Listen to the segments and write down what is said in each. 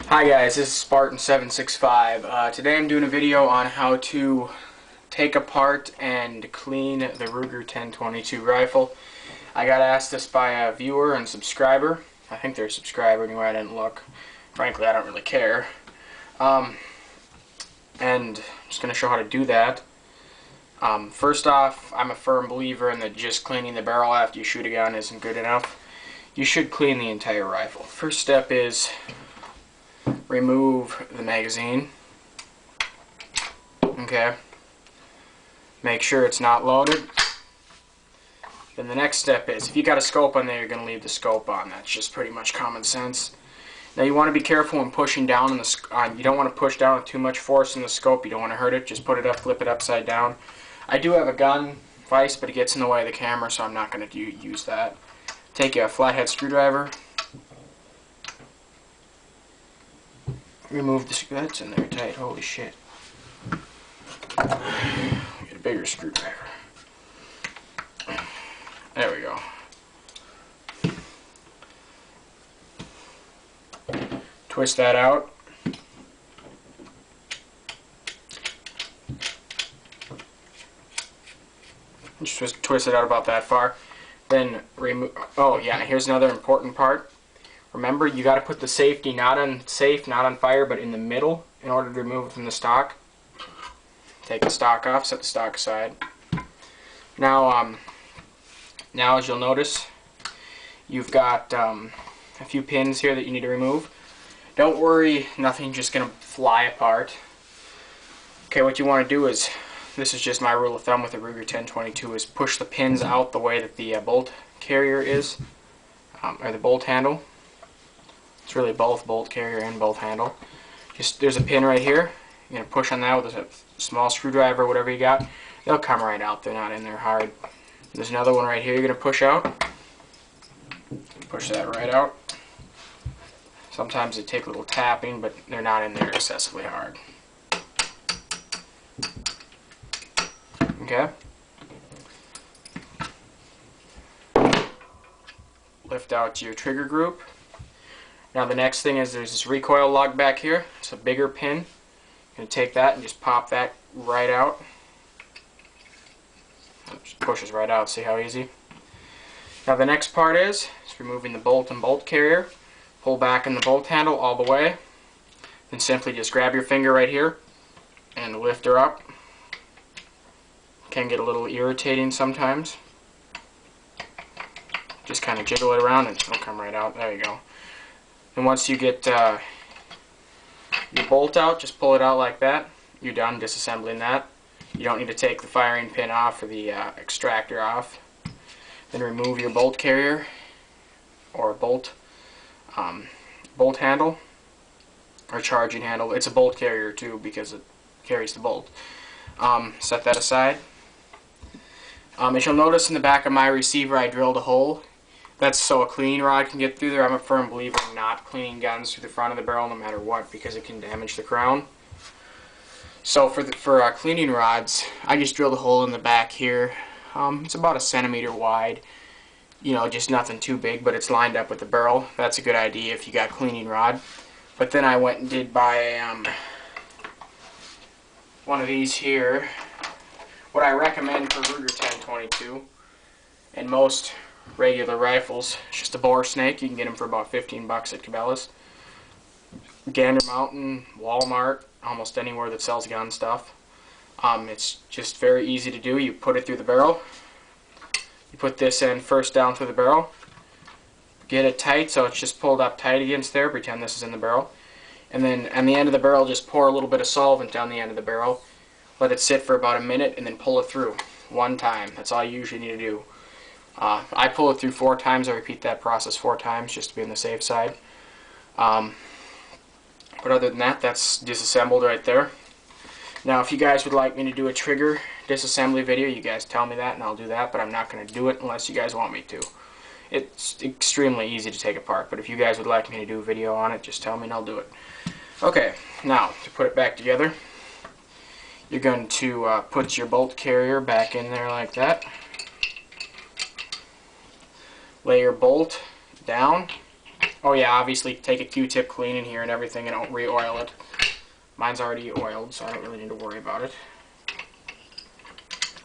Hi guys, this is Spartan765. Today I'm doing a video on how to take apart and clean the Ruger 1022 rifle. I got asked this by a viewer and subscriber. I think they're a subscriber anyway, I didn't look. Frankly, I don't really care. And I'm just going to show how to do that. First off, I'm a firm believer in that just cleaning the barrel after you shoot a gun isn't good enough. You should clean the entire rifle. First step is remove the magazine. Okay. Make sure it's not loaded. Then the next step is, if you got a scope on there, you're going to leave the scope on. That's just pretty much common sense. Now you want to be careful when pushing down on the you don't want to push down with too much force in the scope. You don't want to hurt it. Just put it up, flip it upside down. I do have a gun vise, but it gets in the way of the camera, so I'm not going to use that. Take a flathead screwdriver. Remove the screw. That's in there tight. Holy shit. Get a bigger screwdriver. There we go. Twist that out. Just twist it out about that far. Then remove. Oh yeah, here's another important part. Remember, you got to put the safety not on safe, not on fire, but in the middle in order to remove it from the stock. Take the stock off, set the stock aside. Now, now as you'll notice, you've got a few pins here that you need to remove. Don't worry, nothing's just going to fly apart. Okay, what you want to do is, this is just my rule of thumb with the Ruger 1022, is push the pins out the way that the bolt carrier is, or the bolt handle. It's really both bolt carrier and bolt handle. Just there's a pin right here. You're gonna push on that with a small screwdriver, whatever you got. They'll come right out. They're not in there hard. There's another one right here. You're gonna push out. Push that right out. Sometimes they take a little tapping, but they're not in there excessively hard. Okay. Lift out your trigger group. Now the next thing is there's this recoil lug back here. It's a bigger pin. You're going to take that and just pop that right out. It just pushes right out. See how easy? Now the next part is removing the bolt and bolt carrier. Pull back in the bolt handle all the way. Then simply just grab your finger right here and lift her up. Can get a little irritating sometimes. Just kind of jiggle it around and it'll come right out. There you go. And once you get your bolt out, just pull it out like that. You're done disassembling that. You don't need to take the firing pin off or the extractor off. Then remove your bolt carrier or bolt handle or charging handle. It's a bolt carrier too because it carries the bolt. Set that aside. As you'll notice in the back of my receiver, I drilled a hole. That's so a cleaning rod can get through there. I'm a firm believer in not cleaning guns through the front of the barrel no matter what because it can damage the crown. So for cleaning rods, I just drilled a hole in the back here. It's about 1 centimeter wide. You know, just nothing too big, but it's lined up with the barrel. That's a good idea if you got cleaning rod. But then I went and did buy one of these here. What I recommend for Ruger 1022 and most regular rifles, it's just a bore snake. You can get them for about 15 bucks at Cabela's. Gander Mountain, Walmart, almost anywhere that sells gun stuff. It's just very easy to do. You put it through the barrel. You put this end first down through the barrel. Get it tight so it's just pulled up tight against there. Pretend this is in the barrel. And then on the end of the barrel, just pour a little bit of solvent down the end of the barrel. Let it sit for about a minute and then pull it through one time. That's all you usually need to do. I pull it through 4 times. I repeat that process 4 times just to be on the safe side. But other than that, that's disassembled right there. Now if you guys would like me to do a trigger disassembly video, you guys tell me that and I'll do that, but I'm not going to do it unless you guys want me to. It's extremely easy to take apart, but if you guys would like me to do a video on it, just tell me and I'll do it. Okay, now to put it back together, you're going to put your bolt carrier back in there like that. Lay your bolt down. Oh yeah, obviously take a Q-tip, clean in here and everything, and don't re-oil it. Mine's already oiled, so I don't really need to worry about it.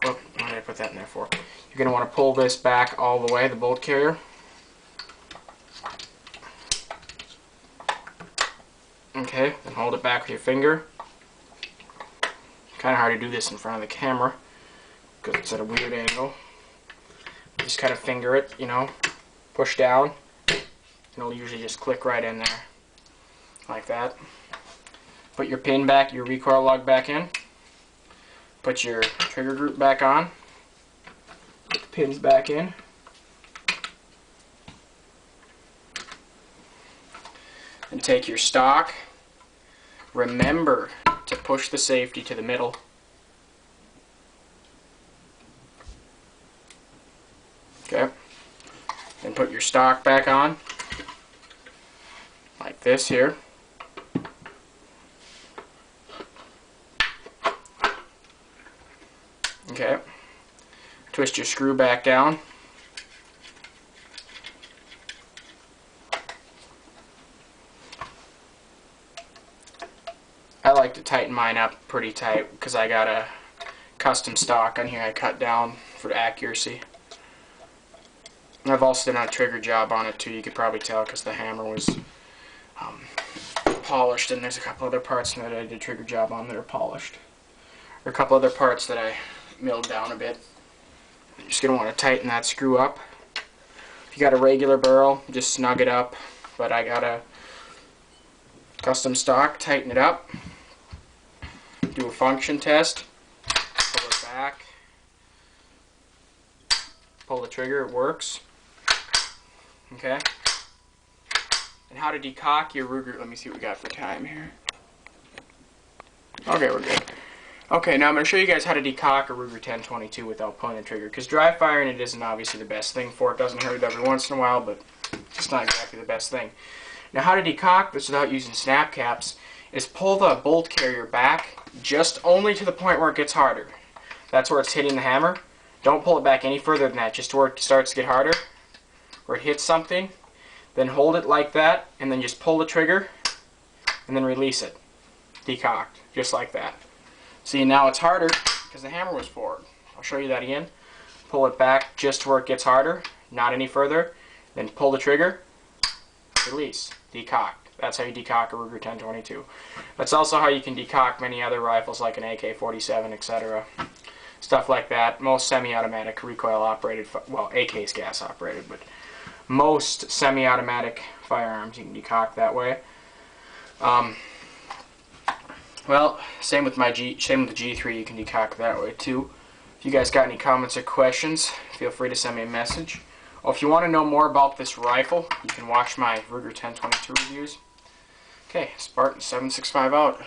Whoop, what did I put that in there for? You're going to want to pull this back all the way, the bolt carrier. Okay, then hold it back with your finger. Kind of hard to do this in front of the camera because it's at a weird angle. Just kind of finger it, you know, push down, and it'll usually just click right in there, like that. Put your pin back, your recoil lug back in. Put your trigger group back on. Put the pins back in. And take your stock. Remember to push the safety to the middle. Okay. Then put your stock back on, like this here. Okay. Twist your screw back down. I like to tighten mine up pretty tight because I got a custom stock on here I cut down for accuracy. I've also done a trigger job on it too, you could probably tell because the hammer was polished, and there's a couple other parts that I did a trigger job on that are polished. There are a couple other parts that I milled down a bit. You're just going to want to tighten that screw up. If you got a regular barrel, just snug it up, but I got a custom stock, tighten it up. Do a function test, pull it back, pull the trigger, it works. Okay. And how to decock your Ruger, let me see what we got for time here. Okay, we're good. Okay, now I'm going to show you guys how to decock a Ruger 1022 without pulling the trigger, because dry firing it isn't obviously the best thing for it. Doesn't hurt every once in a while, but it's not exactly the best thing. Now how to decock this without using snap caps is pull the bolt carrier back just only to the point where it gets harder. That's where it's hitting the hammer. Don't pull it back any further than that, just to where it starts to get harder, where it hits something. Then hold it like that, and then just pull the trigger, and then release it. Decocked, just like that. See, now it's harder because the hammer was forward. I'll show you that again. Pull it back just to where it gets harder, not any further. Then pull the trigger, release, decocked. That's how you decock a Ruger 1022. That's also how you can decock many other rifles like an AK-47, etc. Stuff like that. Most semi-automatic recoil operated, well, AK's gas operated, but most semi-automatic firearms you can decock that way. Well, same with the G3, you can decock that way too. If you guys got any comments or questions, feel free to send me a message. Or if you want to know more about this rifle, you can watch my Ruger 1022 reviews. Okay, Spartan 765 out.